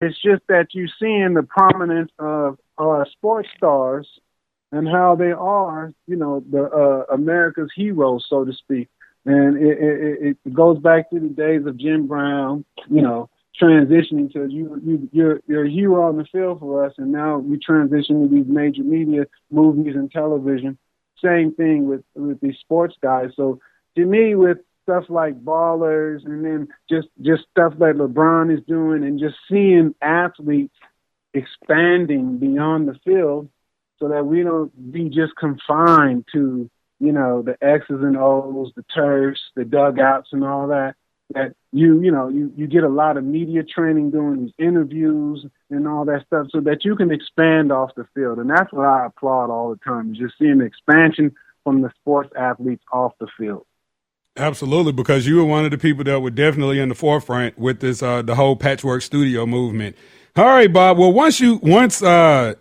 It's just that you're seeing the prominence of sports stars and how they are, the America's heroes, so to speak. And it goes back to the days of Jim Brown, transitioning to you're a hero on the field for us, and now we transition to these major media, movies and television. Same thing with these sports guys. So to me, with stuff like Ballers, and then just stuff that LeBron is doing, and just seeing athletes expanding beyond the field, so that we don't be just confined to the X's and O's, the turfs, the dugouts, and all that. That you get a lot of media training doing these interviews and all that stuff, so that you can expand off the field. And that's what I applaud all the time, is just seeing the expansion from the sports athletes off the field. Absolutely, because you were one of the people that were definitely in the forefront with this the whole Patchwork Studio movement. All right, Bob. Well, once you check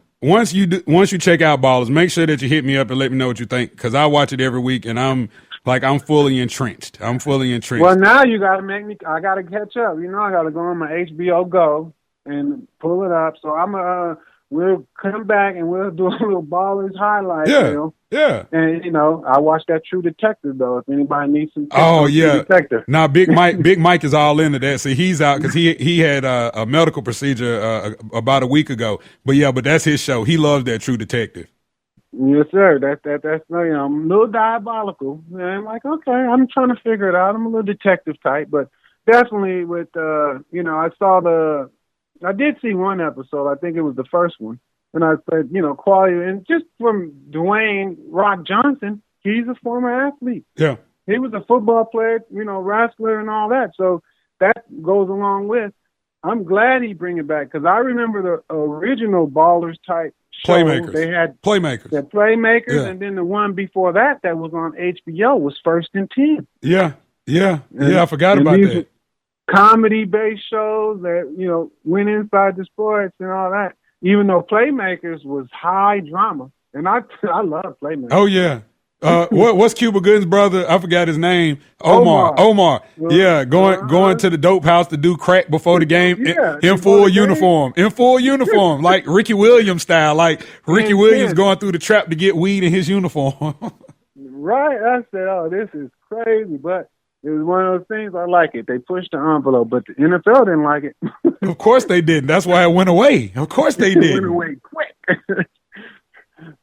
out Ballers, make sure that you hit me up and let me know what you think, because I watch it every week and I'm fully entrenched. Well, now you got to I got to catch up. I got to go on my HBO Go and pull it up. So we'll come back and we'll do a little Ballers highlight reel. Yeah. And, I watched that True Detective, though, if anybody needs some tips on True Detective. Now, Big Mike is all into that. See, he's out because he had a medical procedure about a week ago. But that's his show. He loves that True Detective. Yes, sir. That's I'm a little diabolical. And I'm like, okay, I'm trying to figure it out. I'm a little detective type, but definitely with I did see one episode. I think it was the first one, and I said, quality, and just from Dwayne Rock Johnson, he's a former athlete. Yeah, he was a football player, wrestler and all that. So that goes along with. I'm glad he bring it back, because I remember the original Ballers type show. Playmakers. They had Playmakers. The Playmakers, and then the one before that was on HBO was First and 10. Yeah, I forgot about that. Comedy-based shows that, went inside the sports and all that, even though Playmakers was high drama. And I love Playmakers. Oh, yeah. What's Cuba Gooding's brother? I forgot his name. Omar. Yeah, going to the dope house to do crack before the game in full uniform. In full uniform, like Ricky Williams style. Like Ricky Williams going through the trap to get weed in his uniform. Right. I said, oh, this is crazy. But it was one of those things, I like it. They pushed the envelope, but the NFL didn't like it. Of course they didn't. That's why it went away. Of course they did. It went away quick.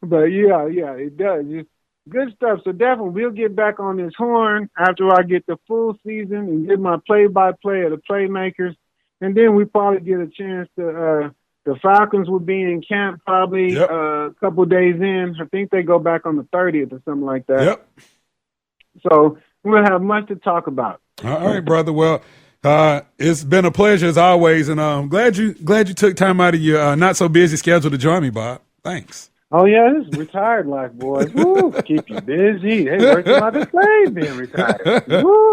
But yeah, it does. Just good stuff. So definitely we'll get back on this horn after I get the full season and get my play-by-play of the Playmakers. And then we probably get a chance to the Falcons will be in camp probably a couple days in. I think they go back on the 30th or something like that. Yep. So we'll have much to talk about. All right, brother. Well, it's been a pleasure as always, and I'm glad you took time out of your not so busy schedule to join me, Bob. Thanks. Oh yeah, this is retired life, boys. Woo, keep you busy. They working like a slave being retired. Woo.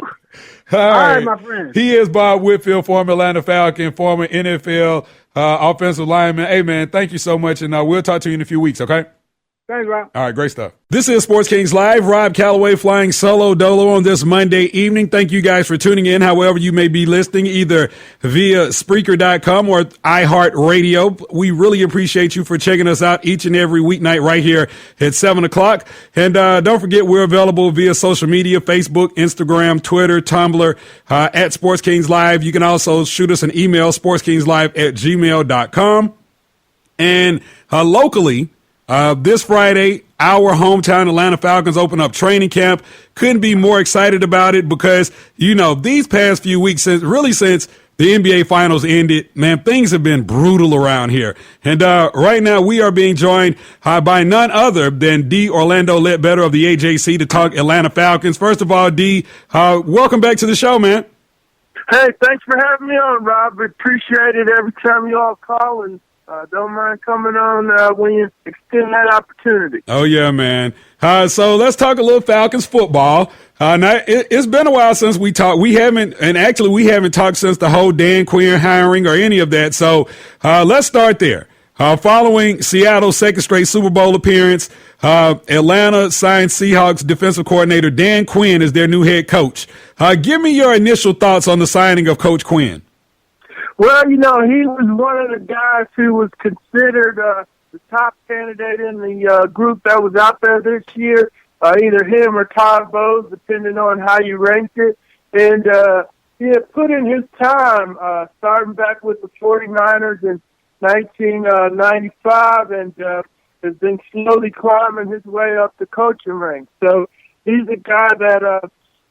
All right, my friend. He is Bob Whitfield, former Atlanta Falcon, former NFL offensive lineman. Hey man, thank you so much, and we'll talk to you in a few weeks. Okay. Thanks, Rob. All right, great stuff. This is Sports Kings Live. Rob Calloway flying solo dolo on this Monday evening. Thank you guys for tuning in, however you may be listening, either via Spreaker.com or iHeartRadio. We really appreciate you for checking us out each and every weeknight right here at 7 o'clock. And don't forget, we're available via social media, Facebook, Instagram, Twitter, Tumblr, at Sports Kings Live. You can also shoot us an email, sportskingslive@gmail.com. And locally, this Friday, our hometown Atlanta Falcons open up training camp. Couldn't be more excited about it because, these past few weeks, since the NBA Finals ended, man, things have been brutal around here. And right now we are being joined by none other than D. Orlando Ledbetter of the AJC to talk Atlanta Falcons. First of all, D, welcome back to the show, man. Hey, thanks for having me on, Rob. Appreciate it every time you all call, and don't mind coming on when you extend that opportunity. Oh, yeah, man. So let's talk a little Falcons football. Now, it's been a while since we talked. We haven't talked since the whole Dan Quinn hiring or any of that. So let's start there. Following Seattle's second straight Super Bowl appearance, Atlanta signed Seahawks defensive coordinator Dan Quinn as their new head coach. Give me your initial thoughts on the signing of Coach Quinn. Well, he was one of the guys who was considered the top candidate in the group that was out there this year. Either him or Todd Bowles, depending on how you ranked it. And he had put in his time, starting back with the 49ers in 1995, and has been slowly climbing his way up the coaching ranks. So he's a guy that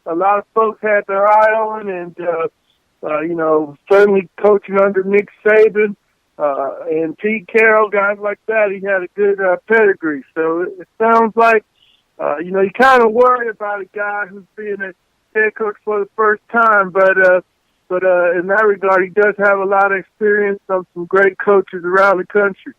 a lot of folks had their eye on, and certainly coaching under Nick Saban and Pete Carroll, guys like that. He had a good pedigree. So it sounds like you kind of worry about a guy who's being a head coach for the first time, but in that regard, he does have a lot of experience from some great coaches around the country.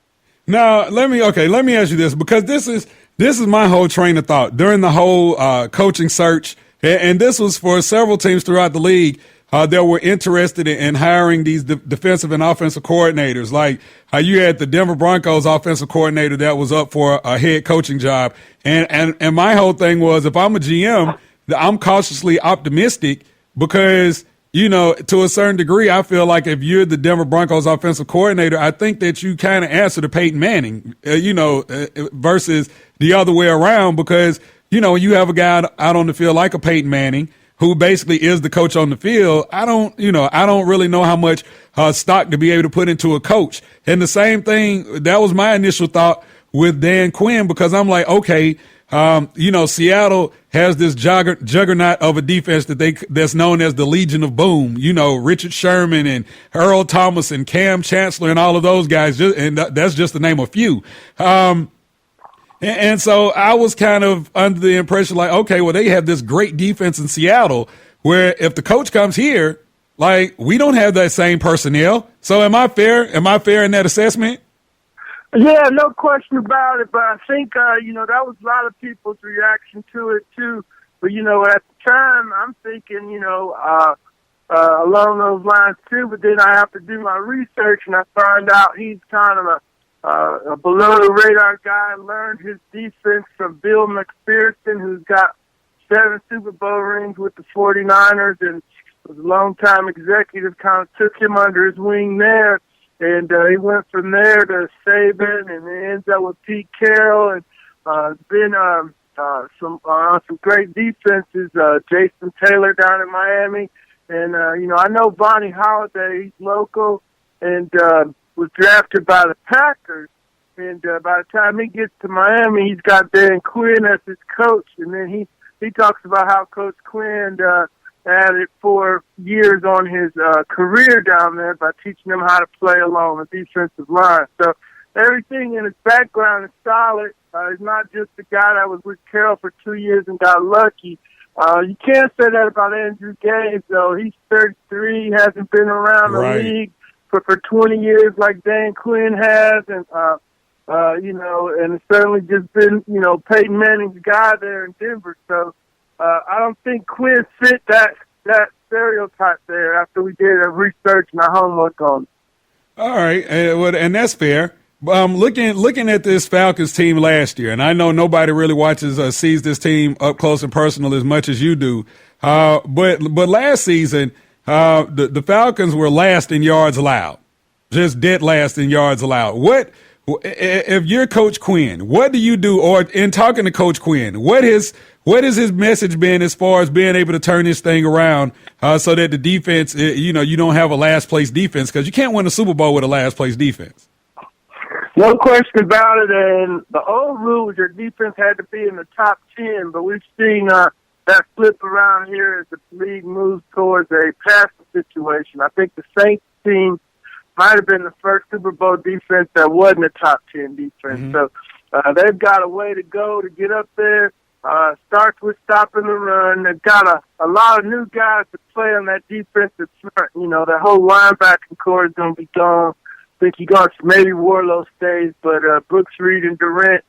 Now, let me ask you this, because this is my whole train of thought during the whole coaching search, and this was for several teams throughout the league that were interested in hiring these defensive and offensive coordinators. Like you had the Denver Broncos offensive coordinator that was up for a head coaching job, and my whole thing was, if I'm a GM, I'm cautiously optimistic because, to a certain degree, I feel like if you're the Denver Broncos offensive coordinator, I think that you kind of answer to Peyton Manning, versus the other way around, because, you have a guy out on the field like a Peyton Manning who basically is the coach on the field. I don't really know how much stock to be able to put into a coach. And the same thing, that was my initial thought with Dan Quinn, because I'm like, okay, Seattle has this juggernaut of a defense that's known as the Legion of Boom. Richard Sherman and Earl Thomas and Cam Chancellor and all of those guys, and that's just to name a few. And so I was kind of under the impression, like, okay, well, they have this great defense in Seattle, where if the coach comes here, like, we don't have that same personnel. So am I fair? Am I fair in that assessment? Yeah, no question about it. But I think, that was a lot of people's reaction to it, too. But, at the time, I'm thinking, along those lines, too. But then I have to do my research, and I find out he's kind of a below-the-radar guy. Learned his defense from Bill McPherson, who's got 7 Super Bowl rings with the 49ers, and was a long-time executive, kind of took him under his wing there. And he went from there to Saban, and it ends up with Pete Carroll, and been some great defenses. Jason Taylor down in Miami, and I know Bonnie Holiday. He's local, and was drafted by the Packers. And by the time he gets to Miami, he's got Dan Quinn as his coach, and then he talks about how Coach Quinn added 4 years on his career down there by teaching him how to play along the defensive line. So everything in his background is solid. He's not just the guy that was with Carroll for 2 years and got lucky. You can't say that about Andrew Gaze, though. He's 33, hasn't been around the league for 20 years like Dan Quinn has, and and it's certainly just been, Peyton Manning's guy there in Denver. So I don't think Quinn fit that stereotype there after we did our research and our homework on it. All right, and that's fair. Looking at this Falcons team last year, and I know nobody really sees this team up close and personal as much as you do. But last season, the Falcons were last in yards allowed, just dead last in yards allowed. If you're Coach Quinn, what do you do? Or in talking to Coach Quinn, what has his message been as far as being able to turn this thing around so that the defense, you don't have a last place defense, because you can't win a Super Bowl with a last place defense. No question about it. And the old rule was your defense had to be in the top 10, but we've seen that flip around here as the league moves towards a passing situation. I think the Saints team might have been the first Super Bowl defense that wasn't a top 10 defense. Mm-hmm. So they've got a way to go to get up there. Starts with stopping the run. They've got a lot of new guys to play on that defensive front. That whole linebacking core is going to be gone. I think you got maybe Warlow stays, but Brooks Reed and Durant,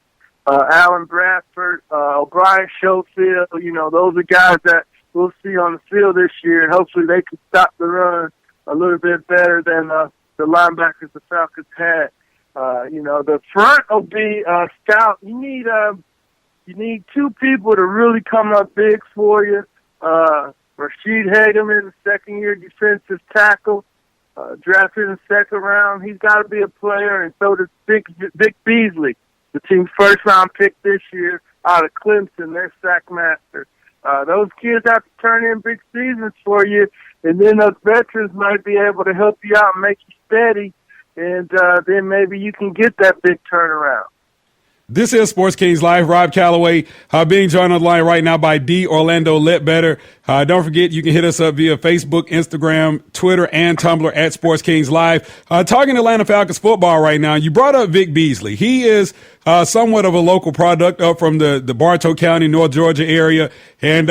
Alan Bradford, O'Brien Schofield, those are guys that we'll see on the field this year, and hopefully they can stop the run a little bit better than the linebackers the Falcons had. The front will be stout. You need 2 people to really come up big for you. Rashid Hageman, the second-year defensive tackle, drafted in the second round. He's got to be a player, and so does Vic Beasley, the team's first-round pick this year out of Clemson, their sack master. Those kids have to turn in big seasons for you, and then those veterans might be able to help you out and make you steady, and then maybe you can get that big turnaround. This is Sports Kings Live. Rob Calloway being joined on the line right now by D. Orlando Ledbetter. Don't forget, you can hit us up via Facebook, Instagram, Twitter, and Tumblr at Sports Kings Live. Talking Atlanta Falcons football right now, you brought up Vic Beasley. He is somewhat of a local product up from the Bartow County, North Georgia area. And,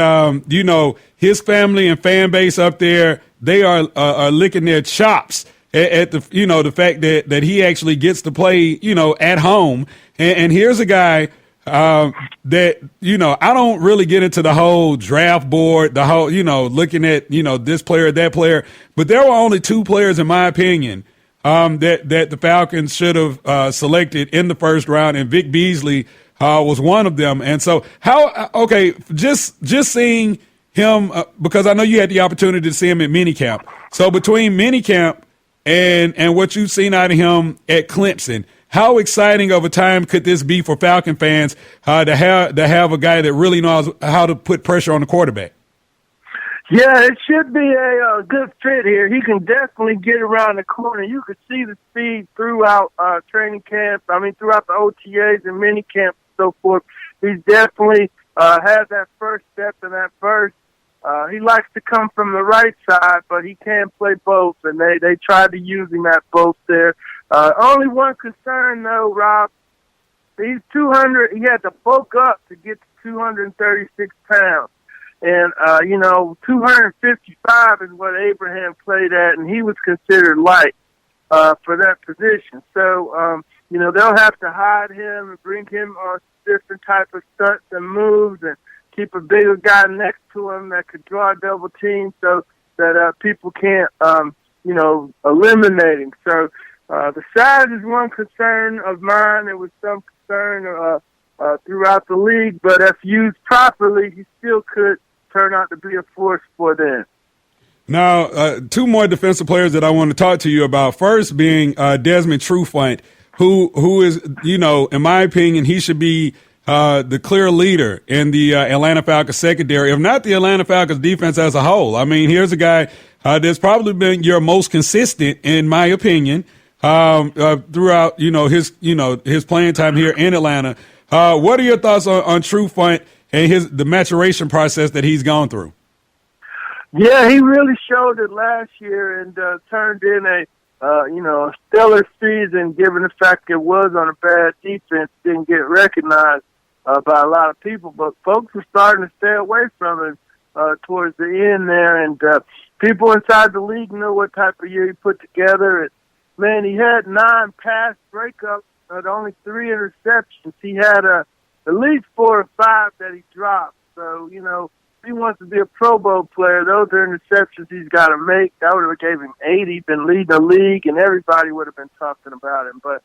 his family and fan base up there, they are licking their chops at the fact that he actually gets to play, at home. And here's a guy that, I don't really get into the whole draft board, the whole, looking at, this player, that player. But there were only two players, in my opinion, that the Falcons should have selected in the first round, and Vic Beasley was one of them. And so just seeing him, because I know you had the opportunity to see him at minicamp. So between minicamp and what you've seen out of him at Clemson, how exciting of a time could this be for Falcon fans to have a guy that really knows how to put pressure on the quarterback? Yeah, it should be a good fit here. He can definitely get around the corner. You could see the speed throughout training camp. Throughout the OTAs and mini camp and so forth. He's definitely has that first step and that burst. He likes to come from the right side, but he can play both, and they tried to use him at both there. Only one concern, though, Rob. He's 200. He had to bulk up to get to 236 pounds. And, 255 is what Abraham played at, and he was considered light for that position. So, they'll have to hide him and bring him on different type of stunts and moves and keep a bigger guy next to him that could draw a double team so that people can't, eliminate him. So the size is one concern of mine. There was some concern throughout the league, but if used properly, he still could turn out to be a force for them. Now, two more defensive players that I want to talk to you about. First being Desmond Trufant, who is, in my opinion, he should be the clear leader in the Atlanta Falcons secondary, if not the Atlanta Falcons defense as a whole. Here's a guy that's probably been your most consistent, in my opinion, throughout, his playing time here in Atlanta. What are your thoughts on Trufant and the maturation process that he's gone through? Yeah, he really showed it last year and turned in a stellar season, given the fact it was on a bad defense, didn't get recognized by a lot of people. But folks were starting to stay away from him towards the end there, and people inside the league know what type of year he put together. And, man, he had 9 pass breakups, but only 3 interceptions. He had at least 4 or 5 that he dropped. So, if he wants to be a Pro Bowl player, those are interceptions he's got to make. That would have gave him 80, been leading the league, and everybody would have been talking about him. But,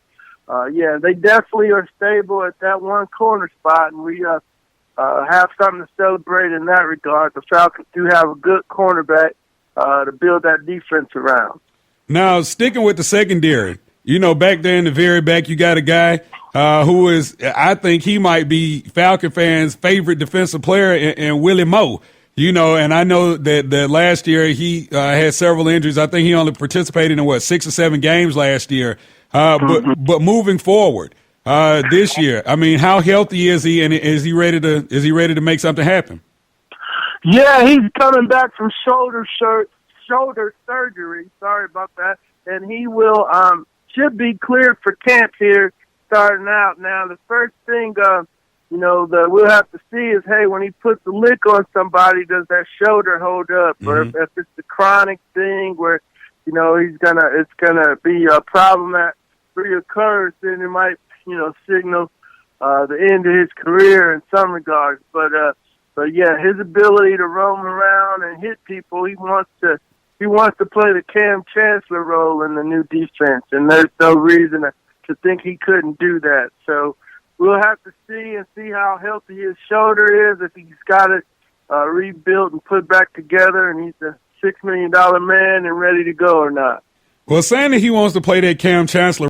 they definitely are stable at that one corner spot, and we have something to celebrate in that regard. The Falcons do have a good cornerback to build that defense around. Now, sticking with the secondary, back there in the very back, you got a guy who is, I think he might be Falcon fans' favorite defensive player in Willie Moe. And I know that last year he had several injuries. I think he only participated in 6 or 7 games last year. But moving forward this year, how healthy is he, and is he ready to make something happen? Yeah, he's coming back from shoulder surgery. Sorry about that, and he will should be cleared for camp here starting out. Now, the first thing that we'll have to see is, hey, when he puts a lick on somebody, does that shoulder hold up? Mm-hmm. Or if it's a chronic thing where, it's gonna be a problem that reoccurs, then it might, signal the end of his career in some regards. But yeah, his ability to roam around and hit people, he wants to play the Cam Chancellor role in the new defense, and there's no reason to think he couldn't do that. So we'll have to see how healthy his shoulder is, if he's got it rebuilt and put back together, and he's a $6 million man and ready to go or not. Well, saying that he wants to play that Cam Chancellor